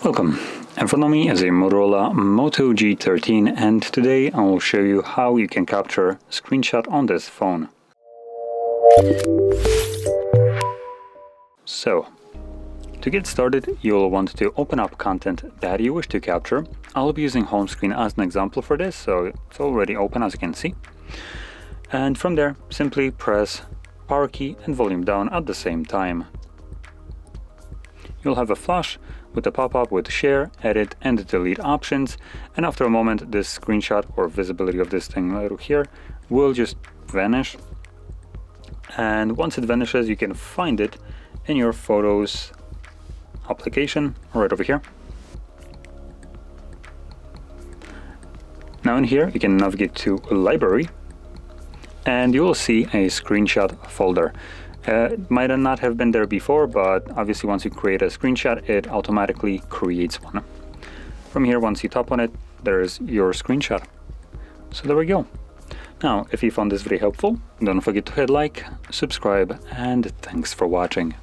Welcome, in front of me is a Motorola Moto G13 and today I will show you how you can capture a screenshot on this phone. So, to get started you'll want to open up content that you wish to capture. I'll be using home screen as an example for this, so it's already open as you can see. And from there, simply press power key and volume down at the same time. You'll have a flash with a pop-up with share, edit and delete options, and after a moment this screenshot or visibility of this thing right here will just vanish. And once it vanishes you can find it in your Photos application right over here. Now in here you can navigate to Library and you will see a screenshot folder. It might not have been there before, but obviously once you create a screenshot it automatically creates one. From here, once you tap on it, there's your screenshot. So there we go. Now if you found this video helpful, don't forget to hit like, subscribe, and thanks for watching.